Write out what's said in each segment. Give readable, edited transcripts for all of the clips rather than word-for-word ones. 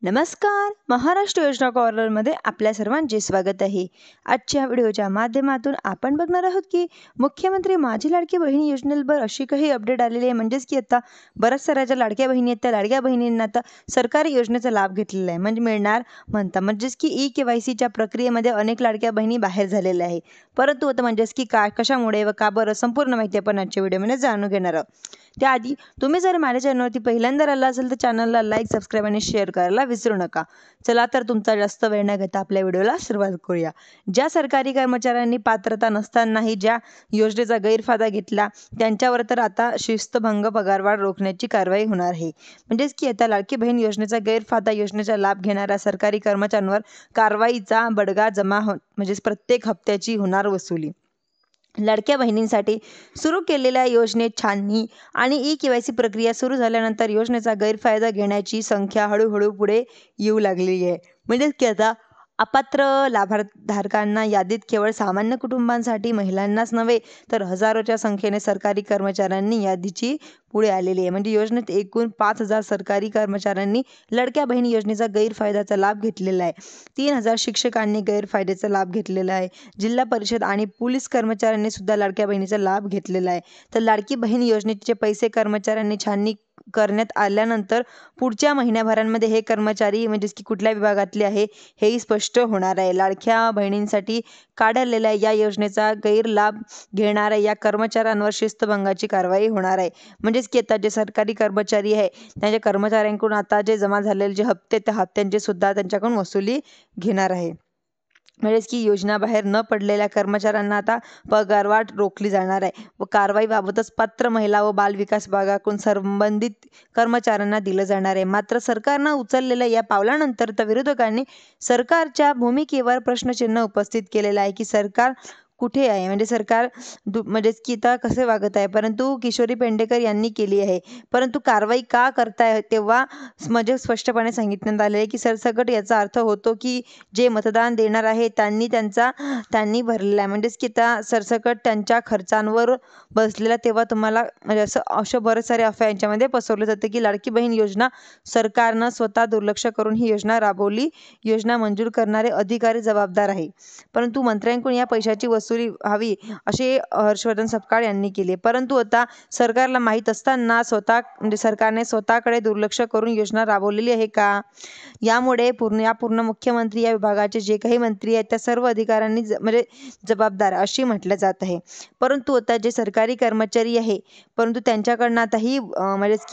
नमस्कार. महाराष्ट्र योजना कॉर्नरमध्ये आपल्या सर्वांचे स्वागत आहे. आजच्या व्हिडिओच्या माध्यमातून आपण बघणार आहोत की मुख्यमंत्री माझी लाडकी बहिणी योजनेवर अशी काही अपडेट आलेली आहे, म्हणजेच की आता बऱ्याचशा ज्या लाडक्या बहिणी आहेत त्या लाडक्या बहिणींना आता सरकारी योजनेचा लाभ घेतलेला आहे, म्हणजे मिळणार म्हणता. म्हणजेच की ई-केवायसीच्या प्रक्रियेमध्ये अनेक लाडक्या बहिणी बाहेर झालेल्या आहे. परंतु आता म्हणजेच की कशामुळे व का बरं, संपूर्ण माहिती आपण आजच्या व्हिडिओमध्ये जाणून घेणार आहोत. त्याआधी तुम्ही जर माझ्या चॅनलवरती पहिल्यांदा आला असेल तर चॅनलला लाईक, सबस्क्राईब आणि शेअर करायला विसरू नका. चला तर तुमचा जास्त वेळ न घेता आपल्या व्हिडिओला सुरुवात करूया. ज्या सरकारी कर्मचाऱ्यांनी पात्रता नसतानाही ज्या योजनेचा गैरफायदा घेतला त्यांच्यावर तर आता शिस्तभंग, पगारवाढ रोखण्याची कारवाई होणार आहे. म्हणजेच की आता लाडकी बहीण योजनेचा गैरफायदा, योजनेचा लाभ घेणाऱ्या सरकारी कर्मचाऱ्यांवर कारवाईचा बडगा जमा म्हणजेच प्रत्येक हप्त्याची होणार वसुली. लाडक्या बहिणींसाठी सुरू केलेल्या योजनेत छाननी आणि ई-केवायसी प्रक्रिया सुरू झाल्यानंतर योजनेचा गैरफायदा घेण्याची संख्या हळूहळू पुढे येऊ लागलेली आहे. म्हणजेच की आता अपात्र लाभाधारकांना यादीत केवळ सामान्य कुटुंबांसाठी महिलांनाच नव्हे तर हजारोच्या संख्येने सरकारी कर्मचाऱ्यांनी यादीची पुढे आलेली आहे. म्हणजे योजनेत एकूण 5,000 सरकारी कर्मचाऱ्यांनी लाडक्या बहिणी योजनेचा गैरफायद्याचा लाभ घेतलेला आहे. 3,000 शिक्षकांनी गैरफायद्याचा लाभ घेतलेला आहे. जिल्हा परिषद आणि पोलीस कर्मचाऱ्यांनी सुद्धा लाडक्या बहिणीचा लाभ घेतलेला आहे. तर लाडकी बहीण योजनेचे पैसे कर्मचाऱ्यांनी छाननी करण्यात आल्यानंतर पुढच्या महिन्याभरांमध्ये हे कर्मचारी म्हणजेच की कुठल्या विभागातले आहे हेही स्पष्ट होणार आहे. लाडक्या बहिणींसाठी काढलेल्या या योजनेचा गैरलाभ घेणाऱ्या या कर्मचाऱ्यांवर शिस्तभंगाची कारवाई होणार आहे. म्हणजेच की आता जे सरकारी कर्मचारी आहे त्यांच्या कर्मचाऱ्यांकडून आता जे जमा झालेले जे हप्ते, त्या हप्त्यांची सुद्धा त्यांच्याकडून वसुली घेणार आहे. म्हणजेच की योजनाबाहेर न पडलेल्या कर्मचाऱ्यांना आता पगारवाढ रोखली जाणार आहे व कारवाईबाबतच पात्र महिला व बालविकास विभागाकडून संबंधित कर्मचाऱ्यांना दिलं जाणार आहे. मात्र सरकारनं उचललेल्या या पावलानंतर तर विरोधकांनी सरकारच्या भूमिकेवर प्रश्नचिन्ह उपस्थित केलेलं आहे की सरकार कुठे आहे, म्हणजे सरकार म्हणजेच की आता कसे वागत आहे. परंतु किशोरी पेडणेकर यांनी केली आहे. परंतु कारवाई का करताय तेव्हा म्हणजे स्पष्टपणे सांगितण्यात आले आहे की सरसकट याचा अर्थ होतो की जे मतदान देणार आहे त्यांनी भरलेला आहे. म्हणजेच की आता सरसकट त्यांच्या खर्चांवर बसलेला. तेव्हा तुम्हाला म्हणजे अशा बरेच सारे अफवा यांच्यामध्ये पसरवले जाते की लाडकी बहीण योजना सरकारनं स्वतः दुर्लक्ष करून ही योजना राबवली. योजना मंजूर करणारे अधिकारी जबाबदार आहे. परंतु मंत्र्यांकडून या पैशाची वसुली व्हावी असे हर्षवर्धन सपकाळ यांनी केले. परंतु आता सरकारला माहीत असताना म्हणजे सरकारने स्वतःकडे दुर्लक्ष करून योजना राबवलेली आहे का? यामुळे पूर्ण मुख्यमंत्री या विभागाचे जे काही मंत्री आहेत त्या सर्व अधिकाऱ्यांनी म्हणजे जबाबदार अशी म्हटलं जात आहे. परंतु आता जे सरकारी कर्मचारी आहे परंतु त्यांच्याकडनं आता ही म्हणजेच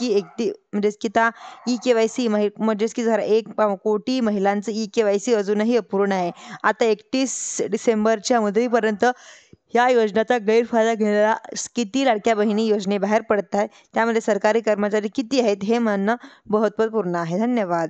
की आता ई-केवायसी म्हणजेच की जरा 1 कोटी महिलांचं ई-केवायसी अजूनही अपूर्ण आहे. आता 31 डिसेंबरच्या मुदतीपर्यंत या योजनेचा गैरफायदा घेणाऱ्या किती लाडक्या बहिणी योजनेबाहेर पडत आहेत, त्यामध्ये सरकारी कर्मचारी किती आहेत हे म्हणणं महत्त्वपूर्ण आहे. धन्यवाद.